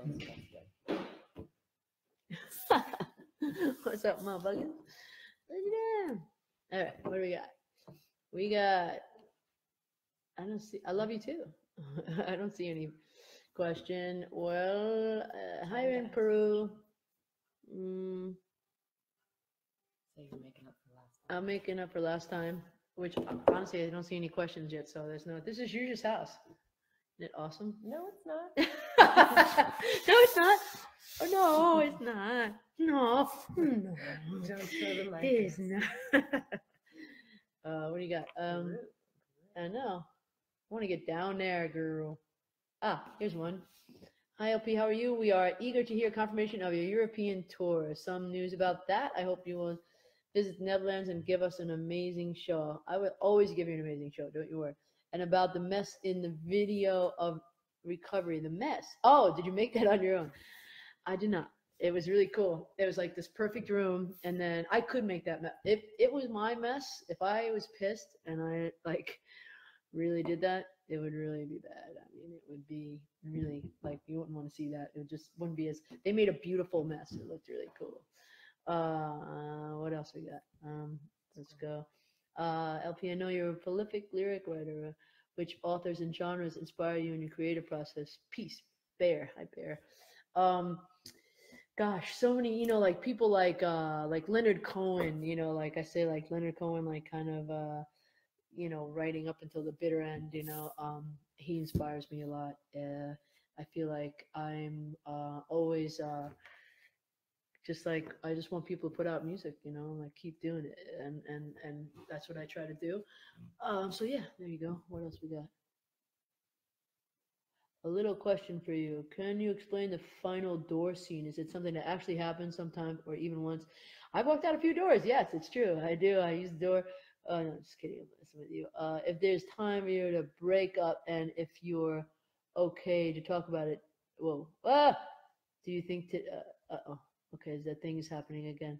close. That's good. What's up, motherfucker? Look at them. All right, what do we got? We got. I don't see. I love you too. I don't see any question. Well, hi in Peru. So you're making up for last time. I'm making up for last time, which honestly I don't see any questions yet. So there's no. This is Yuja's house. Isn't it awesome? No, it's not. No, it's not. Oh, no, it's not. No, no. Don't show them like It's this. not. What do you got? I know. I want to get down there, girl. Ah, here's one. Hi, LP. How are you? We are eager to hear confirmation of your European tour. Some news about that. I hope you will visit the Netherlands and give us an amazing show. I will always give you an amazing show. Don't you worry. And about the mess in the video of recovery. The mess. Oh, did you make that on your own? I did not. It was really cool. It was like this perfect room, and then I could make that mess. If it was my mess, if I was pissed and I like really did that, it would really be bad. I mean, it would be really like you wouldn't want to see that. It just wouldn't be as. They made a beautiful mess. It looked really cool. What else we got? Let's go. LP, I know you're a prolific lyric writer. Which authors and genres inspire you in your creative process? Peace, Bear. Hi, Bear. Gosh, so many, like people like Leonard Cohen, like I say, like Leonard Cohen, like kind of, writing up until the bitter end, he inspires me a lot. I feel like I'm always just like, I just want people to put out music, like keep doing it. And that's what I try to do. So yeah, there you go. What else we got? A little question for you. Can you explain the final door scene? Is it something that actually happens sometime or even once? I've walked out a few doors. Yes, it's true. I do. I use the door. Oh, no, just kidding. I'm messing with you. If there's time for you to break up and if you're okay to talk about it, whoa. Do you think to, oh, okay, that thing is happening again.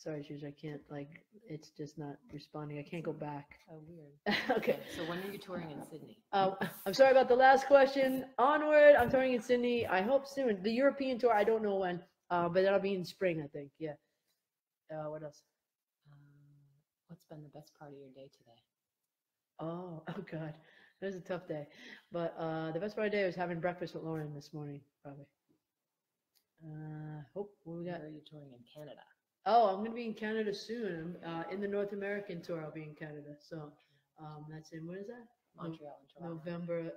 Sorry, Shoes, I can't, like, it's just not responding. I can't go back. Oh, weird. Okay. So when are you touring in Sydney? I'm sorry about the last question. Onward, I'm touring in Sydney. I hope soon. The European tour, I don't know when, but that'll be in spring, I think. Yeah. What else? What's been the best part of your day today? Oh God. It was a tough day. But the best part of the day was having breakfast with Lauren this morning, probably. What we got? Where are you touring in Canada? Oh, I'm going to be in Canada soon. In the North American tour, I'll be in Canada. So that's in, what is that? Montreal and Toronto. November,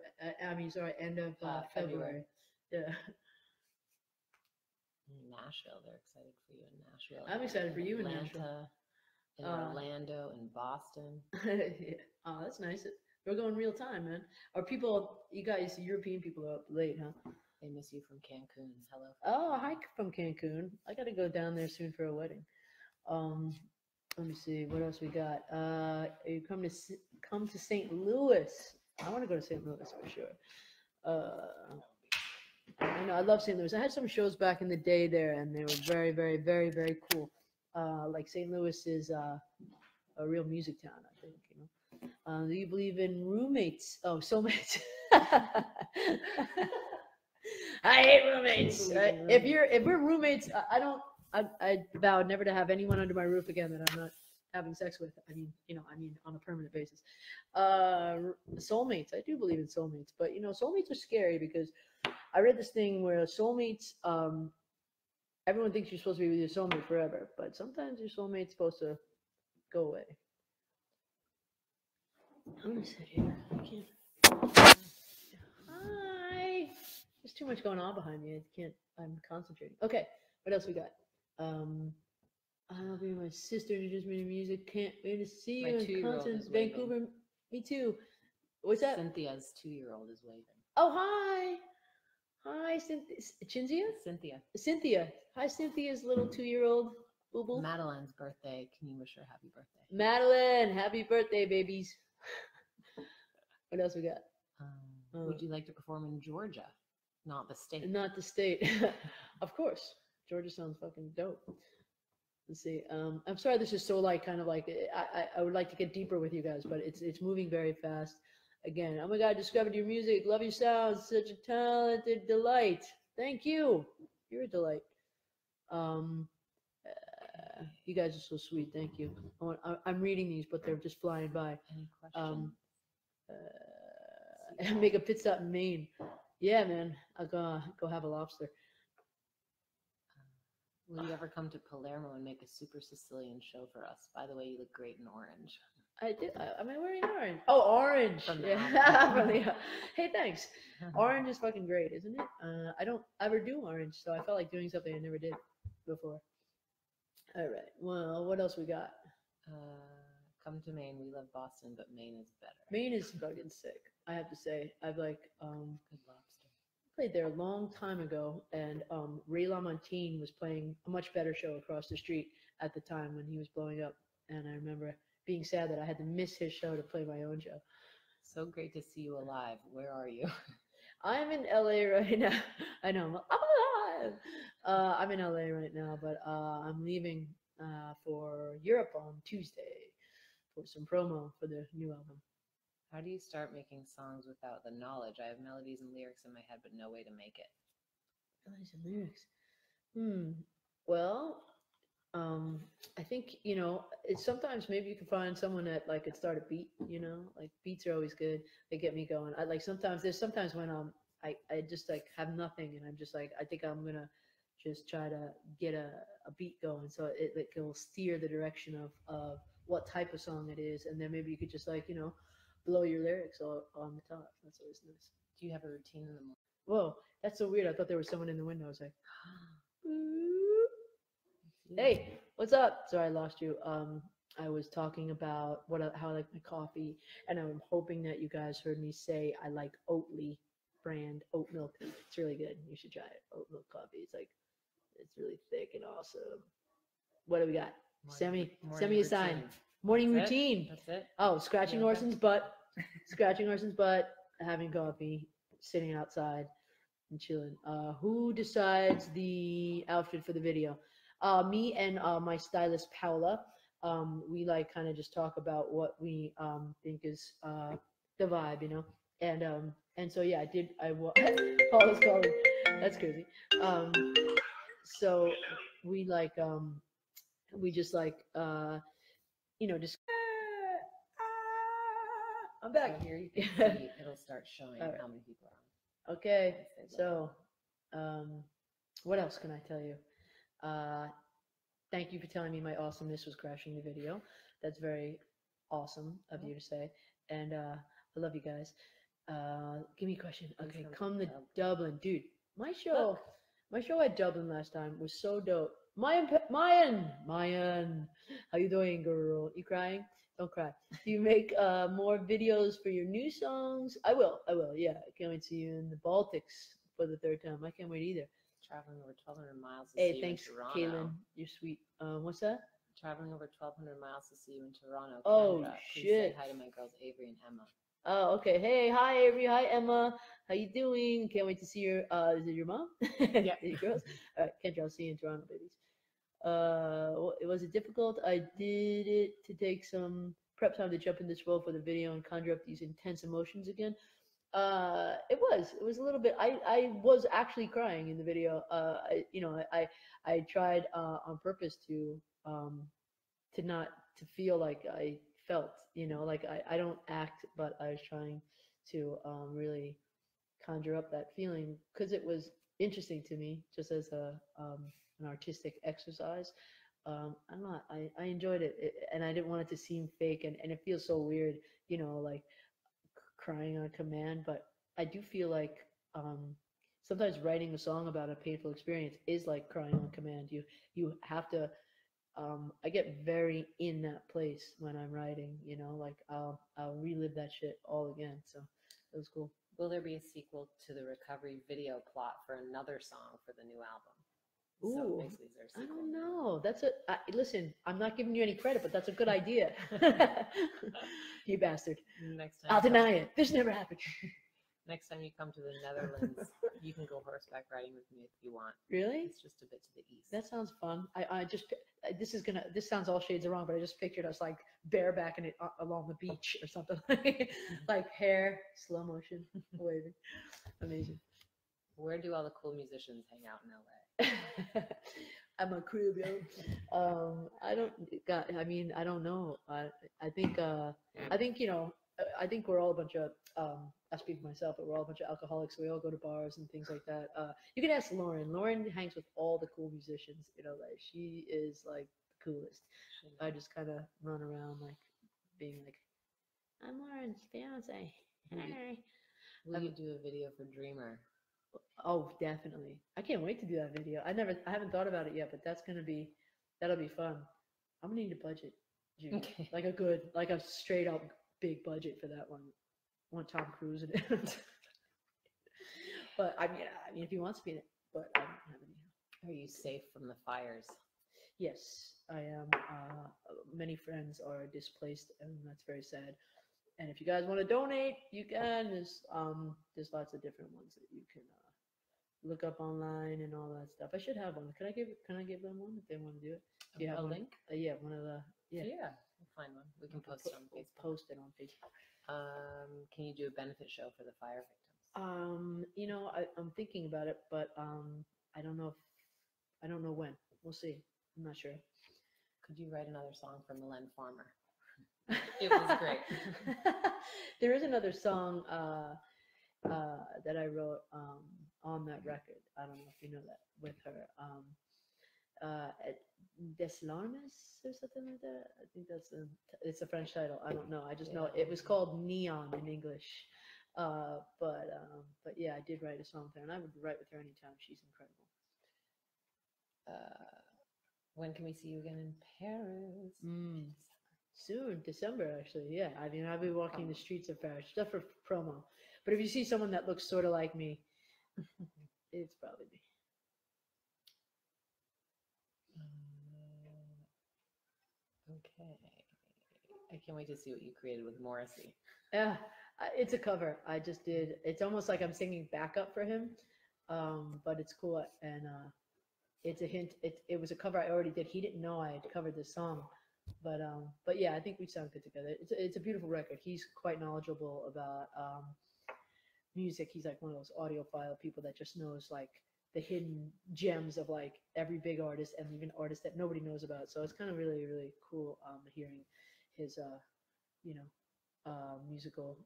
end of February. Yeah. Nashville, they're excited for you in Nashville. I'm excited for you in Atlanta, Nashville. in Orlando, in Boston. Yeah. Oh, that's nice. We're going real time, man. Are people, you guys, European people are up late, huh? They miss you from Cancun. Hello. Oh, hi from Cancun. I got to go down there soon for a wedding. Let me see what else we got. You come to St. Louis. I want to go to St. Louis for sure. I know I love St. Louis. I had some shows back in the day there, and they were very, very, very, very cool. Like St. Louis is a real music town, I think. Do you believe in roommates? Oh, soulmates. I hate roommates. If we're roommates, I vowed never to have anyone under my roof again that I'm not having sex with. I mean on a permanent basis. Soulmates. I do believe in soulmates, but soulmates are scary because I read this thing where soulmates, everyone thinks you're supposed to be with your soulmate forever, but sometimes your soulmate's supposed to go away. I'm gonna sit here. I can't. Hi. There's too much going on behind me. I'm concentrating. Okay, what else we got? I'll be my sister introduced me to music. Can't wait to see you in concert, Vancouver. Waving. Me too. What's that? Cynthia's 2-year-old is waving. Oh, hi. Hi, Cynthia. Hi, Cynthia's little 2-year-old. Boo-boo. Madeline's birthday. Can you wish her happy birthday? Madeline, happy birthday, babies. What else we got? Would you like to perform in Georgia? Not the state. Not the state. Of course. Georgia sounds fucking dope. Let's see. I'm sorry this is so like kind of like I would like to get deeper with you guys, but it's moving very fast. again. Oh my God, discovered your music. Love your sound. Such a talented delight. Thank you. You're a delight. You guys are so sweet. Thank you. I'm reading these, but they're just flying by. Any questions? Make a pit stop in Maine. Yeah, man. I'll go have a lobster. Will you ever come to Palermo and make a super Sicilian show for us? By the way, you look great in orange. I did. Am I wearing orange? Oh, orange. From the Yeah. Hey, thanks. Orange is fucking great, isn't it? I don't ever do orange, so I felt like doing something I never did before. All right. Well, what else we got? Come to Maine. We love Boston, but Maine is better. Maine is fucking sick. I have to say. I've like Good lobster. played there a long time ago, and Ray LaMontagne was playing a much better show across the street at the time when he was blowing up, and I remember being sad that I had to miss his show to play my own show. So great to see you alive. Where are you? I'm in LA right now. I know, I'm alive. I'm in LA right now, but I'm leaving for Europe on Tuesday for some promo for the new album. How do you start making songs without the knowledge? I have melodies and lyrics in my head, but no way to make it. Melodies and lyrics. Well, I think, you know, it's sometimes maybe you can find someone that like could start a beat, you know, like beats are always good. They get me going. I like there's sometimes when I just like have nothing and I'm just like, I think I'm gonna just try to get a beat going. So it like will steer the direction of what type of song it is. And then maybe you could just like, you know, blow your lyrics on the top. That's always nice. Do you have a routine in the morning? Whoa, that's so weird. I thought there was someone in the window. I was like, hey, what's up? Sorry, I lost you. I was talking about how I like my coffee, and I'm hoping that you guys heard me say I like Oatly brand oat milk. It's really good. You should try it. Oat milk coffee. It's really thick and awesome. What do we got? Semi assigned. Morning routine. That's it. Oh, scratching Orson's butt, having coffee, sitting outside and chilling. Who decides the outfit for the video? Me and my stylist Paula. We like kind of just talk about what we think is the vibe, you know. And so yeah, Paula's calling. That's crazy. So we like we just like you know, just I'm back. So here you can see it'll start showing Right. how many people are on. Okay, so what else can I tell you? Thank you for telling me my awesomeness was crashing the video. That's very awesome of you to say, and I love you guys. Give me a question. Okay, come to Dublin, dude. My show at Dublin last time was so dope. Mayan, how you doing, girl? You crying? Don't cry. Do you make more videos for your new songs? I will. Yeah, I can't wait to see you in the Baltics for the third time. I can't wait either. Traveling over 1,200 miles to Hey, see thanks, you in Toronto. Kaylin. You're sweet. What's that? Traveling over 1,200 miles to see you in Toronto, Canada. Oh, Please shit. say hi to my girls Avery and Emma. Oh, okay. Hey, hi Avery, hi Emma. How you doing? Can't wait to see your. Is it your mom? Yeah. Your girls. All right, Kendra, I'll see you in Toronto, babies. Was it difficult? I did it to take some prep time to jump in this role for the video and conjure up these intense emotions again. It was a little bit. I was actually crying in the video. I tried on purpose to not to feel like I felt, you know, like I don't act, but I was trying to really conjure up that feeling because it was interesting to me just as an artistic exercise. I enjoyed it, and I didn't want it to seem fake, and it feels so weird, you know, like crying on command, but I do feel like sometimes writing a song about a painful experience is like crying on command. You have to I get very in that place when I'm writing, you know, like I'll relive that shit all again. So it was cool. Will there be a sequel to the recovery video plot for another song for the new album? Ooh, So basically, is there a I sequel? don't know. Listen, I'm not giving you any credit, but that's a good idea. You bastard. Next time. I'll deny it. This never happened. Next time you come to the Netherlands, you can go horseback riding with me if you want. Really? It's just a bit to the east. That sounds fun. This sounds all shades of wrong, but I just pictured us like barebacking it along the beach or something, like hair, slow motion, waving. Amazing. Where do all the cool musicians hang out in LA? I'm a crib, yo. I don't know. I think I think we're all a bunch of, I speak for myself, but we're all a bunch of alcoholics. So we all go to bars and things like that. You can ask Lauren. Lauren hangs with all the cool musicians in LA. She is like the coolest. I just kind of run around like being like, I'm Lauren's fiance. Hey. Will you do a video for Dreamer? Oh, definitely. I can't wait to do that video. I haven't thought about it yet, but that'll be fun. I'm gonna need a budget, Judy. Okay. Like a straight up big budget for that one. I want Tom Cruise in it. But I mean, if he wants to be in it, but I don't have any. Are you safe from the fires? Yes, I am. Many friends are displaced, and that's very sad. And if you guys want to donate, you can. There's lots of different ones that you can look up online and all that stuff. I should have one. Can I give them one if they want to do it? Do you have a one? link? Yeah, one of the Yeah, we'll find one. We can post it on we'll Facebook. post it on Facebook. Can you do a benefit show for the fire victims? I'm thinking about it, but I don't know when. We'll see. I'm not sure. Could you write another song for Mylène Farmer? It was great. There is another song that I wrote on that record. I don't know if you know that, with her. Des Larmes or something like that. I think it's a French title. I don't know. I just know it was called Neon in English. But yeah, I did write a song with her, and I would write with her anytime. She's incredible. When can we see you again in Paris? Soon, December actually. Yeah, I mean, I'll be walking the streets of Paris just for promo. But if you see someone that looks sort of like me, it's probably me. Okay. I can't wait to see what you created with Morrissey. Yeah, it's a cover. I just did. It's almost like I'm singing backup for him, but it's cool, and it's a hint. It was a cover I already did. He didn't know I had covered this song, but yeah, I think we sound good together. It's a beautiful record. He's quite knowledgeable about music. He's like one of those audiophile people that just knows like the hidden gems of like every big artist and even artists that nobody knows about. So it's kind of really, really cool hearing his musical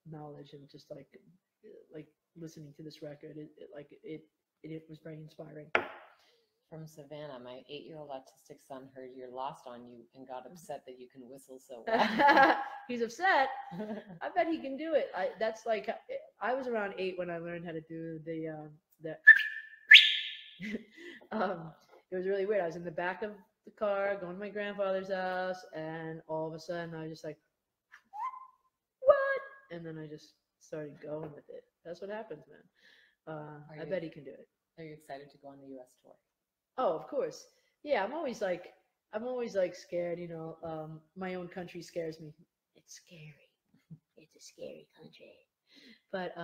knowledge, and just like listening to this record. It was very inspiring. From Savannah, my 8-year-old autistic son heard You're Lost on You and got upset that you can whistle so well. He's upset. I bet he can do it. I was around 8 when I learned how to do the it was really weird. I was in the back of the car going to my grandfather's house, and all of a sudden I was just like, what? And then I just started going with it. That's what happens, man. I bet he can do it. Are you excited to go on the U.S. tour? Oh, of course. Yeah, I'm always like scared, my own country scares me. It's scary. It's a scary country. But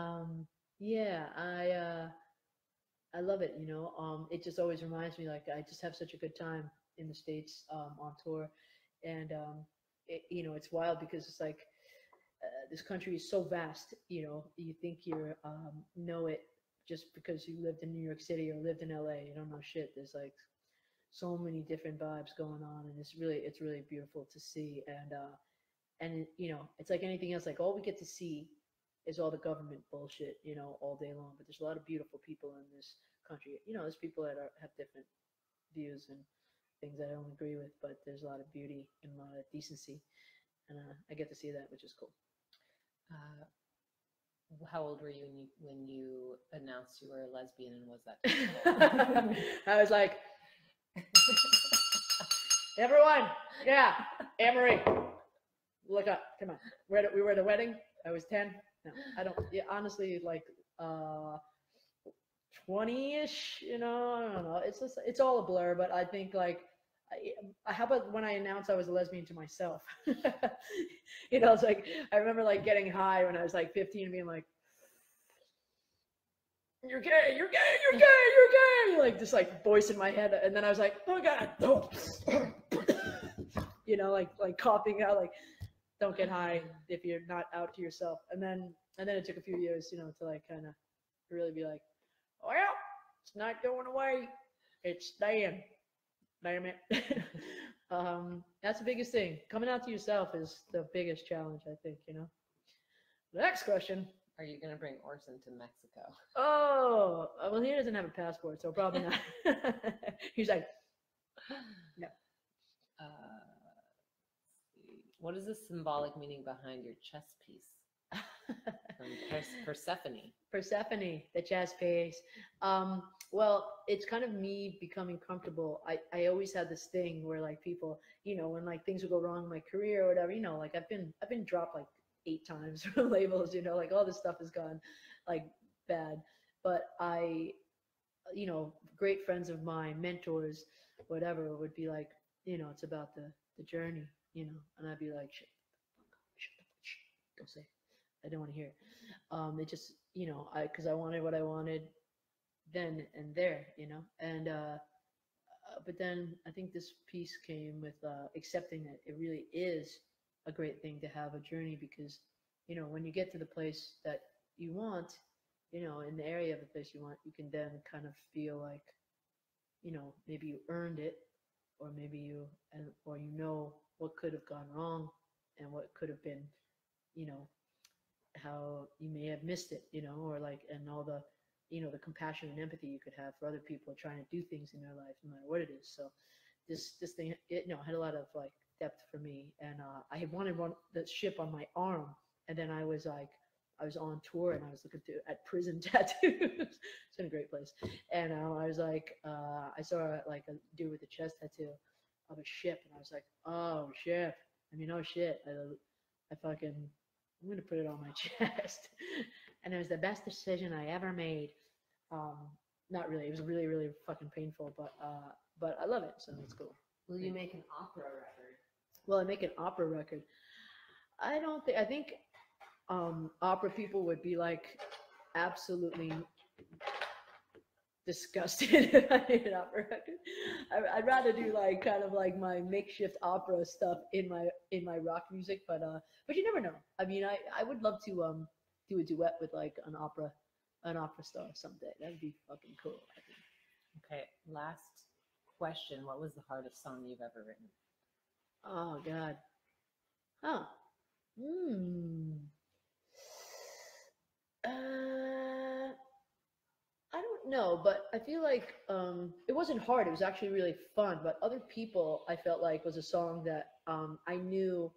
yeah, I love it, it just always reminds me like I just have such a good time in the States on tour. And it's wild because it's like this country is so vast, you think you know it just because you lived in New York City or lived in LA. You don't know shit. There's like so many different vibes going on, and it's really beautiful to see. And it's like anything else. Like all we get to see is all the government bullshit, all day long. But there's a lot of beautiful people in this country. There's people that have different views and things that I don't agree with, but there's a lot of beauty and a lot of decency, and I get to see that, which is cool. How old were you when you announced you were a lesbian, and was that? I was like, everyone, yeah, Anne-Marie, look up, come on. We were at a wedding. I was 10. No, I don't. Yeah, honestly, like 20-ish. I don't know. It's all a blur. But I think like how about when I announced I was a lesbian to myself? You know, it's like, I remember like getting high when I was like 15 and being like, you're gay, you're gay, you're gay, you're gay. Like this like voice in my head. And then I was like, oh God, no. You know, like coughing out, like, don't get high if you're not out to yourself. And then it took a few years, you know, to like kind of really be like, well, it's not going away. It's staying. Damn it. That's the biggest thing. Coming out to yourself is the biggest challenge, I think, you know. The next question. Are you going to bring Orson to Mexico? Oh, well, he doesn't have a passport, so probably not. He's like, no. What is the symbolic meaning behind your chess piece? From Persephone. Persephone, the chess piece. Well, it's kind of me becoming comfortable. I always had this thing where like people, you know, when like things would go wrong in my career or whatever, you know, like I've been dropped like 8 times from labels, you know, like all this stuff has gone like bad. But you know, great friends of mine, mentors, whatever, would be like, you know, it's about the journey, you know, and I'd be like, shut the fuck, don't say it. I don't want to hear it. It just, you know, because I wanted what I wanted then and there, you know, and but then I think this piece came with accepting that it really is a great thing to have a journey, because, you know, when you get to the place that you want, you know, in the area of the place you want, you can then kind of feel like, you know, maybe you earned it, or maybe or you know what could have gone wrong and what could have been, you know, how you may have missed it, you know, or like, and all the, you know, the compassion and empathy you could have for other people trying to do things in their life, no matter what it is. So this thing, it, you know, had a lot of like depth for me. And I had wanted the ship on my arm, and then I was on tour and I was looking at prison tattoos. It's in a great place. And I was like, I saw like a dude with a chest tattoo of a ship, and I was like, oh ship. I mean, oh shit. I'm gonna put it on my chest. And it was the best decision I ever made. Not really. It was really, really fucking painful, but I love it, so it's cool. Will you make an opera record? Will I make an opera record? I think opera people would be like absolutely disgusted if I made an opera record. I'd rather do like kind of like my makeshift opera stuff in my rock music, but you never know. I mean, I would love to do a duet with like an opera star someday. That'd be fucking cool, I think. Okay, last question. What was the hardest song you've ever written? Oh God. Huh. I don't know, but I feel like it wasn't hard. It was actually really fun. But Other People, I felt like, was a song that I knew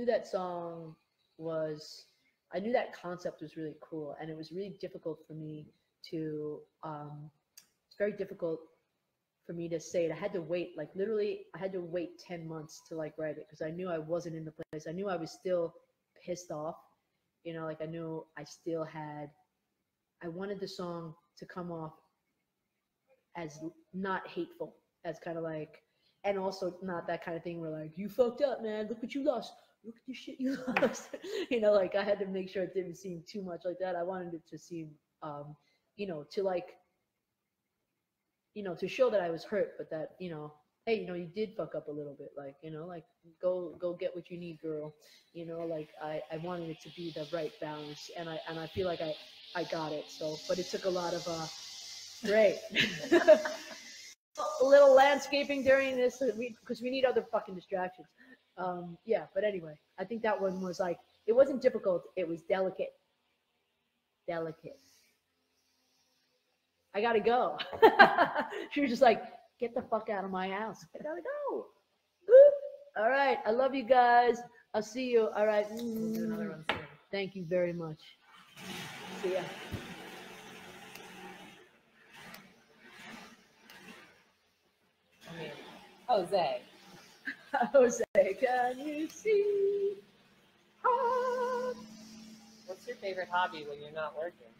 that song was, I knew that concept was really cool, and it was really difficult for me to, it's very difficult for me to say it. I had to wait, like literally, I had to wait 10 months to like write it, because I knew I wasn't in the place. I knew I was still pissed off, you know, like I knew I still had, I wanted the song to come off as not hateful, as kind of like, and also not that kind of thing where like, you fucked up, man, look what you lost, look at the shit you lost. You know, like I had to make sure it didn't seem too much like that. I wanted it to seem, you know, to like, you know, to show that I was hurt, but that, you know, hey, you know, you did fuck up a little bit, like, you know, like go get what you need, girl. You know, like I wanted it to be the right balance, and I feel like I got it. So, but it took a lot of great. A little landscaping during this, because we need other fucking distractions. Yeah, but anyway, I think that one was like, it wasn't difficult, it was delicate. I gotta go. She was just like, get the fuck out of my house. I gotta go. Boop. All right, I love you guys. I'll see you. All right. We'll do another one soon. Thank you very much. See ya. I mean, Jose. Jose, can you see? What's your favorite hobby when you're not working?